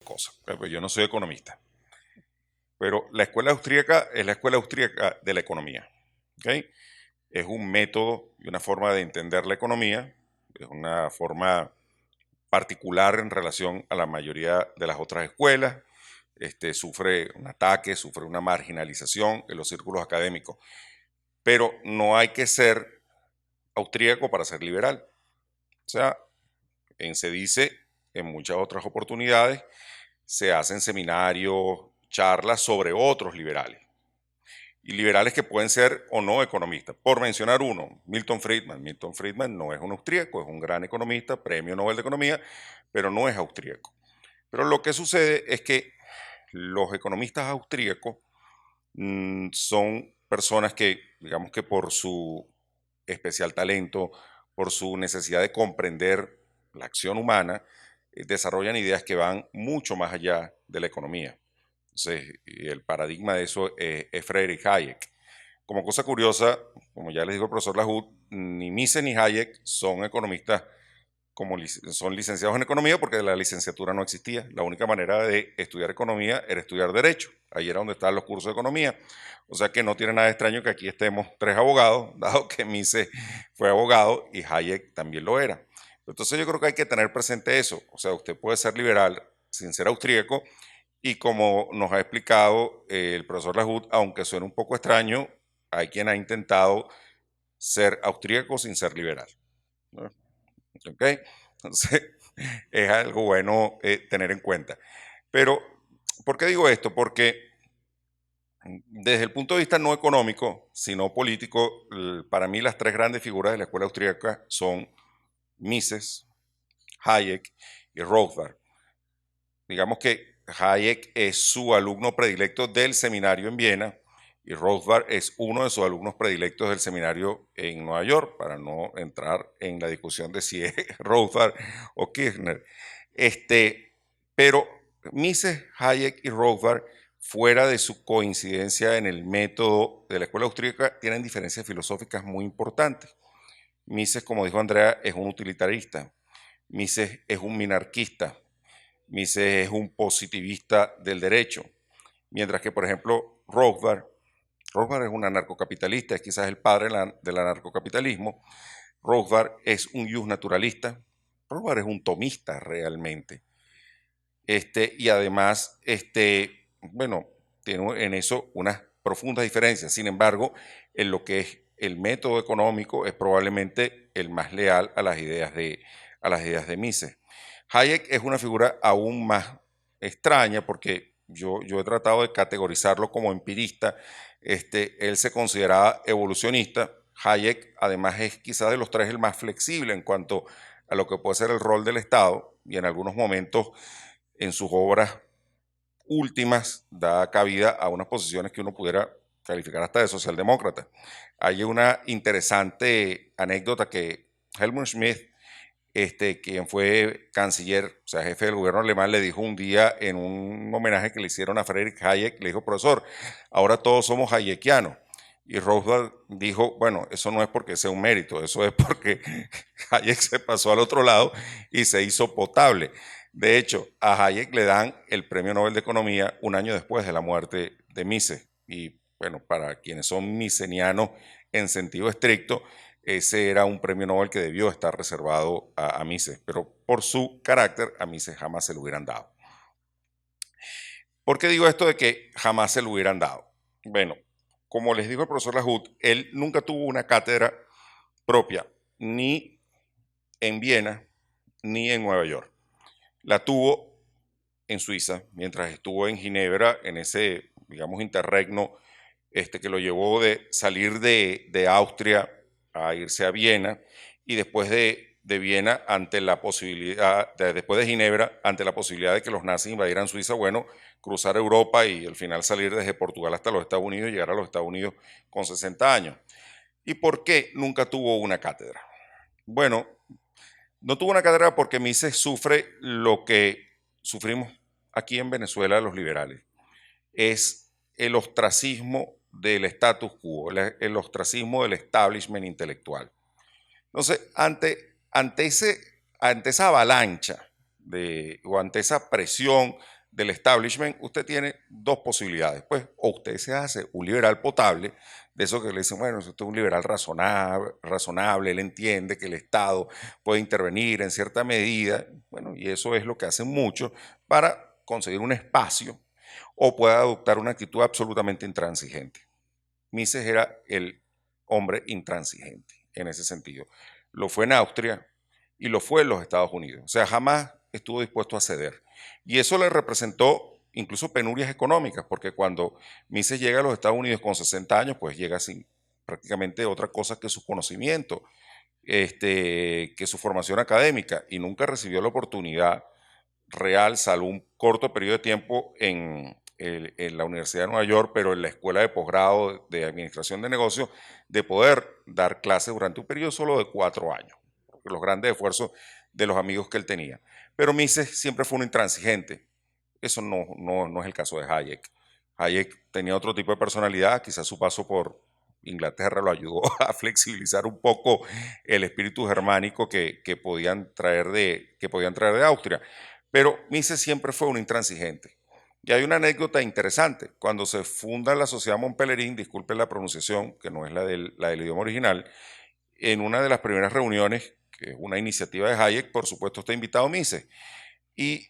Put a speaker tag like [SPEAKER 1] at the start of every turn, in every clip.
[SPEAKER 1] cosas. Pues yo no soy economista, pero la escuela austríaca es la escuela austríaca de la economía. ¿Ok? Es un método y una forma de entender la economía, es una forma particular en relación a la mayoría de las otras escuelas. Sufre un ataque, sufre una marginalización en los círculos académicos, pero no hay que ser austríaco para ser liberal. O sea, se dice en muchas otras oportunidades, se hacen seminarios, charlas sobre otros liberales. Y liberales que pueden ser o no economistas. Por mencionar uno, Milton Friedman. Milton Friedman no es un austríaco, es un gran economista, premio Nobel de Economía, pero no es austríaco. Pero lo que sucede es que los economistas austríacos son personas que, digamos que por su especial talento, por su necesidad de comprender la acción humana, desarrollan ideas que van mucho más allá de la economía. Entonces, y el paradigma de eso es Friedrich Hayek. Como cosa curiosa, como ya les dijo el profesor Lahoud, ni Mises ni Hayek son economistas, son licenciados en economía porque la licenciatura no existía. La única manera de estudiar economía era estudiar derecho. Ahí era donde estaban los cursos de economía. O sea que no tiene nada de extraño que aquí estemos tres abogados, dado que Mises fue abogado y Hayek también lo era. Entonces yo creo que hay que tener presente eso. O sea, usted puede ser liberal sin ser austríaco y como nos ha explicado el profesor Lahoud, aunque suene un poco extraño, hay quien ha intentado ser austríaco sin ser liberal, ¿no? ¿Ok? Entonces, es algo bueno tener en cuenta. Pero, ¿por qué digo esto? Porque desde el punto de vista no económico, sino político, para mí las tres grandes figuras de la escuela austríaca son Mises, Hayek y Rothbard. Digamos que Hayek es su alumno predilecto del seminario en Viena y Rothbard es uno de sus alumnos predilectos del seminario en Nueva York, para no entrar en la discusión de si es Rothbard o Kirchner. Pero Mises, Hayek y Rothbard, fuera de su coincidencia en el método de la escuela austríaca, tienen diferencias filosóficas muy importantes. Mises, como dijo Andrea, es un utilitarista. Mises es un minarquista. Mises es un positivista del derecho, mientras que, por ejemplo, Rothbard es un anarcocapitalista, es quizás el padre del anarcocapitalismo. Rothbard es un justnaturalista. Rothbard es un tomista realmente. Y además, bueno, tiene en eso unas profundas diferencias. Sin embargo, en lo que es el método económico es probablemente el más leal a a las ideas de Mises. Hayek es una figura aún más extraña porque yo he tratado de categorizarlo como empirista. Él se consideraba evolucionista. Hayek además es quizás de los tres el más flexible en cuanto a lo que puede ser el rol del Estado y en algunos momentos en sus obras últimas da cabida a unas posiciones que uno pudiera calificar hasta de socialdemócrata. Hay una interesante anécdota que Helmut Schmidt, quien fue canciller, o sea, jefe del gobierno alemán, le dijo un día en un homenaje que le hicieron a Friedrich Hayek, le dijo: profesor, ahora todos somos hayekianos. Y Roosevelt dijo: bueno, eso no es porque sea un mérito, eso es porque Hayek se pasó al otro lado y se hizo potable. De hecho, a Hayek le dan el premio Nobel de Economía un año después de la muerte de Mises. Y bueno, para quienes son misenianos en sentido estricto, ese era un premio Nobel que debió estar reservado a Mises, pero por su carácter a Mises jamás se lo hubieran dado. ¿Por qué digo esto de que jamás se lo hubieran dado? Bueno, como les dijo el profesor Lahoud, él nunca tuvo una cátedra propia, ni en Viena, ni en Nueva York. La tuvo en Suiza, mientras estuvo en Ginebra, en ese, digamos, interregno que lo llevó de salir de Austria a irse a Viena, y después de Viena, ante la posibilidad, después de Ginebra, ante la posibilidad de que los nazis invadieran Suiza, bueno, cruzar Europa y al final salir desde Portugal hasta los Estados Unidos y llegar a los Estados Unidos con 60 años. ¿Y por qué nunca tuvo una cátedra? Bueno, no tuvo una cátedra porque Mises sufre lo que sufrimos aquí en Venezuela los liberales. Es el ostracismo del status quo, el ostracismo del establishment intelectual. Entonces, ante esa avalancha o ante esa presión del establishment, usted tiene dos posibilidades. Pues, o usted se hace un liberal potable, de eso que le dicen, bueno, usted es un liberal razonable, él entiende que el Estado puede intervenir en cierta medida, bueno, y eso es lo que hacen muchos para conseguir un espacio, o puede adoptar una actitud absolutamente intransigente. Mises era el hombre intransigente en ese sentido. Lo fue en Austria y lo fue en los Estados Unidos. O sea, jamás estuvo dispuesto a ceder. Y eso le representó incluso penurias económicas, porque cuando Mises llega a los Estados Unidos con 60 años, pues llega sin prácticamente otra cosa que su conocimiento, que su formación académica, y nunca recibió la oportunidad real, salvo un corto periodo de tiempo en la Universidad de Nueva York, pero en la escuela de posgrado de Administración de Negocios, de poder dar clases durante un periodo solo de 4 años, por los grandes esfuerzos de los amigos que él tenía. Pero Mises siempre fue un intransigente. Eso no es el caso de Hayek. Hayek tenía otro tipo de personalidad, quizás su paso por Inglaterra lo ayudó a flexibilizar un poco el espíritu germánico que podían traer de Austria. Pero Mises siempre fue un intransigente. Y hay una anécdota interesante. Cuando se funda la Sociedad Montpellerin, disculpen la pronunciación, que no es la del idioma original, en una de las primeras reuniones, que es una iniciativa de Hayek, por supuesto está invitado Mises. Y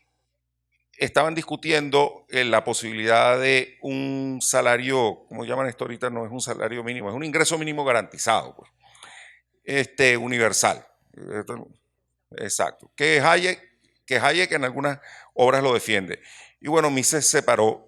[SPEAKER 1] estaban discutiendo la posibilidad de un salario, ¿cómo llaman esto ahorita? No es un salario mínimo, es un ingreso mínimo garantizado, pues, universal. Exacto. Que Hayek en algunas obras lo defiende. Y bueno, Mises se paró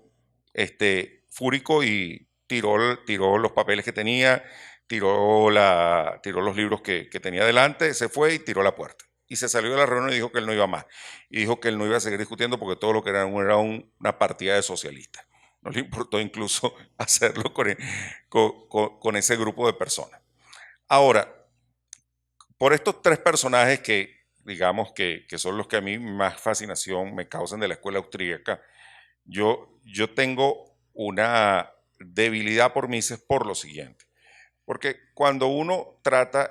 [SPEAKER 1] fúrico y tiró los papeles que tenía, tiró los libros que tenía delante, se fue y tiró la puerta. Y se salió de la reunión y dijo que él no iba más. Y dijo que él no iba a seguir discutiendo porque todo lo que era una partida de socialistas. No le importó incluso hacerlo con ese grupo de personas. Ahora, por estos tres personajes que, digamos, que son los que a mí más fascinación me causan de la escuela austríaca, yo tengo una debilidad por Mises por lo siguiente. Porque cuando uno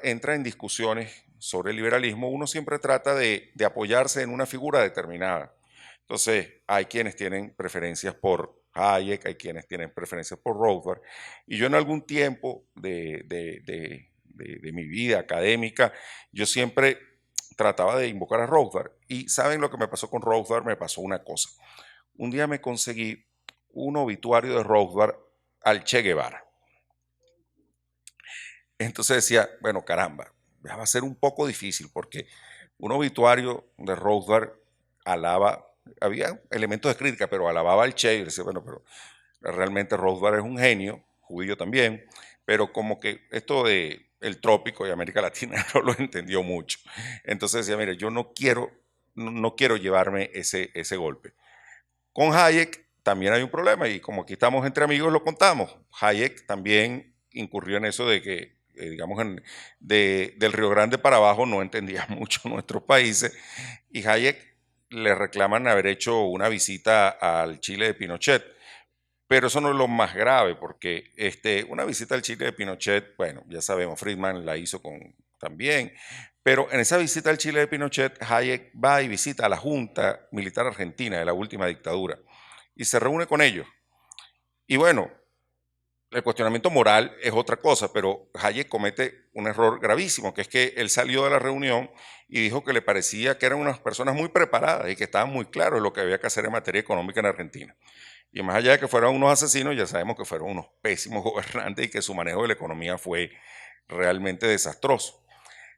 [SPEAKER 1] entra en discusiones sobre el liberalismo, uno siempre trata de apoyarse en una figura determinada. Entonces, hay quienes tienen preferencias por Hayek, hay quienes tienen preferencias por Rothbard, y yo en algún tiempo de mi vida académica, yo siempre trataba de invocar a Rothbard. Y ¿saben lo que me pasó con Rothbard? Me pasó una cosa. Un día me conseguí un obituario de Rothbard al Che Guevara. Entonces decía, bueno, caramba, va a ser un poco difícil porque un obituario de Rothbard había elementos de crítica, pero alababa al Che y decía, bueno, pero realmente Rothbard es un genio, judío también, pero como que esto de el trópico y América Latina no lo entendió mucho. Entonces decía, mire, yo no quiero llevarme ese golpe. Con Hayek también hay un problema y como aquí estamos entre amigos lo contamos. Hayek también incurrió en eso de que, digamos, del Río Grande para abajo no entendía mucho nuestros países y Hayek le reclaman haber hecho una visita al Chile de Pinochet. Pero eso no es lo más grave, porque una visita al Chile de Pinochet, bueno, ya sabemos, Friedman la hizo también, pero en esa visita al Chile de Pinochet, Hayek va y visita a la Junta Militar Argentina de la última dictadura y se reúne con ellos. Y bueno, el cuestionamiento moral es otra cosa, pero Hayek comete un error gravísimo, que es que él salió de la reunión y dijo que le parecía que eran unas personas muy preparadas y que estaban muy claros en lo que había que hacer en materia económica en Argentina. Y más allá de que fueran unos asesinos, ya sabemos que fueron unos pésimos gobernantes y que su manejo de la economía fue realmente desastroso.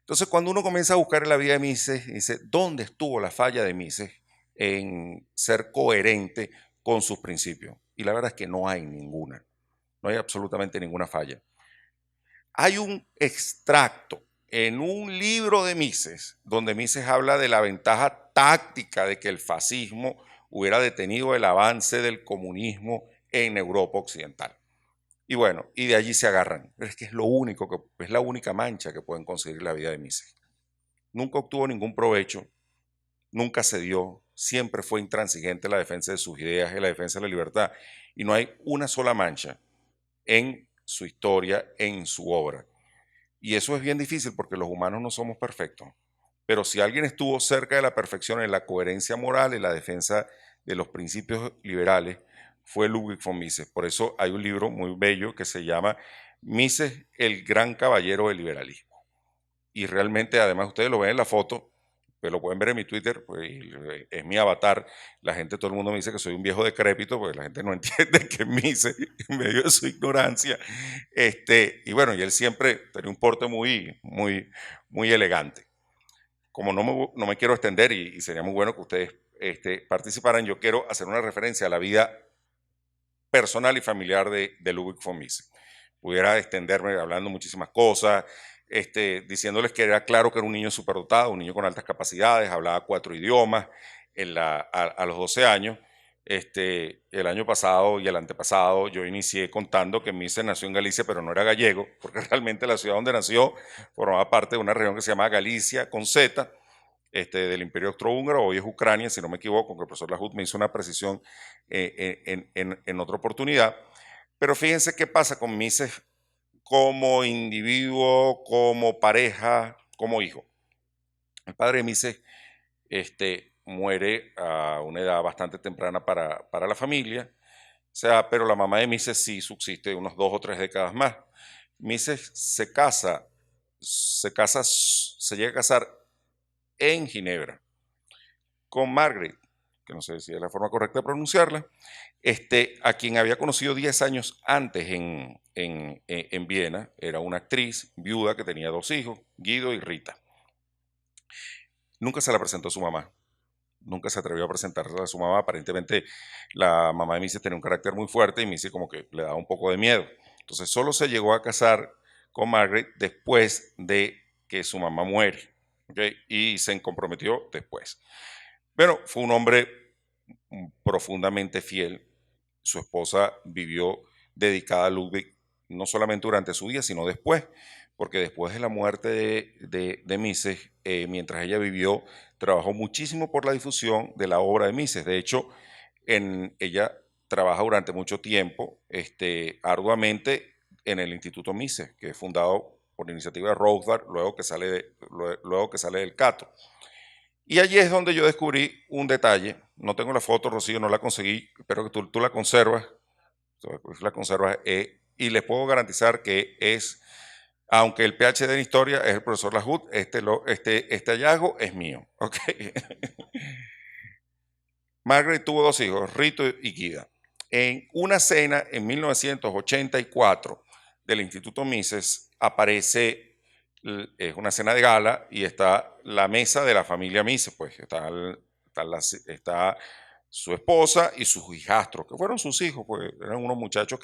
[SPEAKER 1] Entonces, cuando uno comienza a buscar en la vida de Mises, dice, ¿dónde estuvo la falla de Mises en ser coherente con sus principios? Y la verdad es que no hay ninguna, no hay absolutamente ninguna falla. Hay un extracto en un libro de Mises, donde Mises habla de la ventaja táctica de que el fascismo hubiera detenido el avance del comunismo en Europa Occidental. Y bueno, y de allí se agarran. Pero es que es la única mancha que pueden conseguir la vida de Mises. Nunca obtuvo ningún provecho, nunca cedió, siempre fue intransigente en la defensa de sus ideas, en la defensa de la libertad. Y no hay una sola mancha en su historia, en su obra. Y eso es bien difícil porque los humanos no somos perfectos. Pero si alguien estuvo cerca de la perfección en la coherencia moral, en la defensa de los principios liberales fue Ludwig von Mises. Por eso hay un libro muy bello que se llama Mises, el gran caballero del liberalismo. Y realmente, además, ustedes lo ven en la foto, pues lo pueden ver en mi Twitter, pues es mi avatar. La gente, todo el mundo me dice que soy un viejo decrépito, porque la gente no entiende que es Mises en medio de su ignorancia. Y bueno, y él siempre tenía un porte muy elegante. Como no me quiero extender y sería muy bueno que ustedes participaran, yo quiero hacer una referencia a la vida personal y familiar de Ludwig von Mises. Pudiera extenderme hablando muchísimas cosas, diciéndoles que era claro que era un niño superdotado, un niño con altas capacidades, hablaba 4 idiomas a los 12 años. El año pasado y el antepasado yo inicié contando que Mises nació en Galicia, pero no era gallego, porque realmente la ciudad donde nació formaba parte de una región que se llama Galicia con Z, del Imperio Austrohúngaro, hoy es Ucrania, si no me equivoco, que el profesor Lahoud me hizo una precisión en otra oportunidad. Pero fíjense qué pasa con Mises como individuo, como pareja, como hijo. El padre de Mises muere a una edad bastante temprana para la familia, o sea, pero la mamá de Mises sí subsiste unos 2 o 3 décadas más. Mises se llega a casar en Ginebra con Margaret, que no sé si es la forma correcta de pronunciarla, a quien había conocido 10 años antes en Viena. Era una actriz viuda que tenía 2 hijos, Guido y Rita. Nunca se la presentó a su mamá, nunca se atrevió a presentarla a su mamá. Aparentemente la mamá de Mises tenía un carácter muy fuerte y Mises como que le daba un poco de miedo. Entonces solo se llegó a casar con Margaret después de que su mamá muere, ¿okay? Y se comprometió después. Pero fue un hombre profundamente fiel. Su esposa vivió dedicada a Ludwig no solamente durante su vida, sino después, porque después de la muerte de Mises, mientras ella vivió, trabajó muchísimo por la difusión de la obra de Mises. De hecho, ella trabaja durante mucho tiempo, arduamente, en el Instituto Mises, que es fundado por iniciativa de Rothbard, luego que sale del Cato. Y allí es donde yo descubrí un detalle. No tengo la foto, Rocío, no la conseguí, espero que tú la conservas. Y les puedo garantizar que es, aunque el PhD en historia es el profesor Lahoud, este hallazgo es mío. ¿Okay? Margaret tuvo 2 hijos, Rito y Guida. En una cena en 1984 del Instituto Mises aparece, es una cena de gala y está la mesa de la familia Mises, pues está su esposa y sus hijastros, que fueron sus hijos, pues eran unos muchachos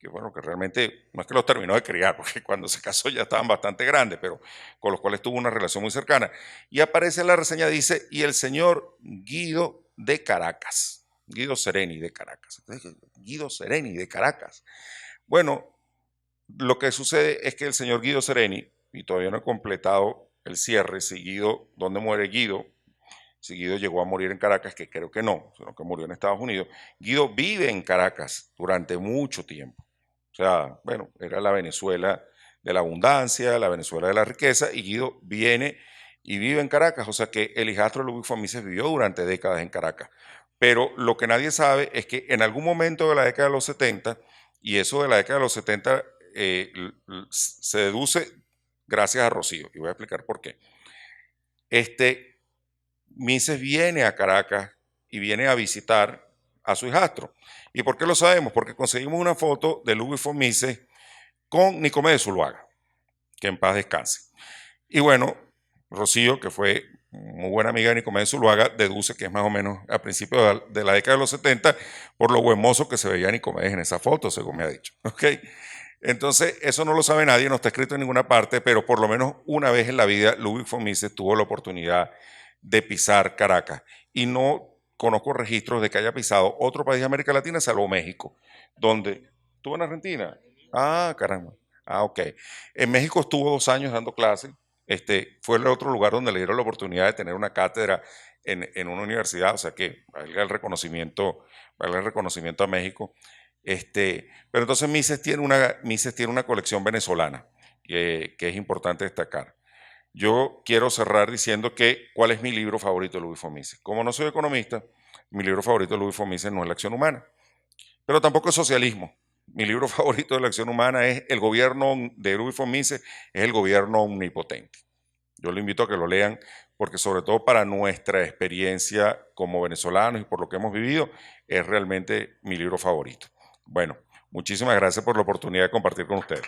[SPEAKER 1] bueno, que realmente no es que los terminó de criar, porque cuando se casó ya estaban bastante grandes, pero con los cuales tuvo una relación muy cercana. Y aparece en la reseña, dice, y el señor Guido de Caracas, Guido Sereni de Caracas. Guido Sereni de Caracas. Bueno, lo que sucede es que el señor Guido Sereni, y todavía no he completado el cierre, si Guido, ¿dónde muere Guido? Si Guido llegó a morir en Caracas, que creo que no, sino que murió en Estados Unidos. Guido vive en Caracas durante mucho tiempo. O sea, bueno, era la Venezuela de la abundancia, la Venezuela de la riqueza, y Guido viene y vive en Caracas. O sea que el hijastro de Ludwig von Mises vivió durante décadas en Caracas. Pero lo que nadie sabe es que en algún momento de la década de los 70, y eso de la década de los 70 se deduce gracias a Rocío, y voy a explicar por qué. Mises viene a Caracas y viene a visitar a su hijastro. ¿Y por qué lo sabemos? Porque conseguimos una foto de Ludwig von Mises con Nicomedes Zuluaga, que en paz descanse. Y bueno, Rocío, que fue muy buena amiga de Nicomedes Zuluaga, deduce que es más o menos a principios de la década de los 70 por lo buen mozo que se veía Nicomedes en esa foto, según me ha dicho. ¿Okay? Entonces, eso no lo sabe nadie, no está escrito en ninguna parte, pero por lo menos una vez en la vida Ludwig von Mises tuvo la oportunidad de pisar Caracas. Y no conozco registros de que haya pisado otro país de América Latina, salvo México, donde... ¿Estuvo en Argentina? Ah, caramba. Ah, ok. En México estuvo 2 años dando clases. Fue el otro lugar donde le dieron la oportunidad de tener una cátedra en una universidad, o sea que valga el reconocimiento a México. Pero entonces Mises tiene una colección venezolana que es importante destacar. Yo quiero cerrar diciendo ¿cuál es mi libro favorito de Ludwig von Mises? Como no soy economista, Mi libro favorito de Luis von Mises no es La acción humana, pero tampoco es socialismo. Mi libro favorito de La acción humana es El gobierno de Luis von Mises, es El gobierno omnipotente. Yo lo invito a que lo lean porque sobre todo para nuestra experiencia como venezolanos y por lo que hemos vivido, es realmente mi libro favorito. Bueno, muchísimas gracias por la oportunidad de compartir con ustedes.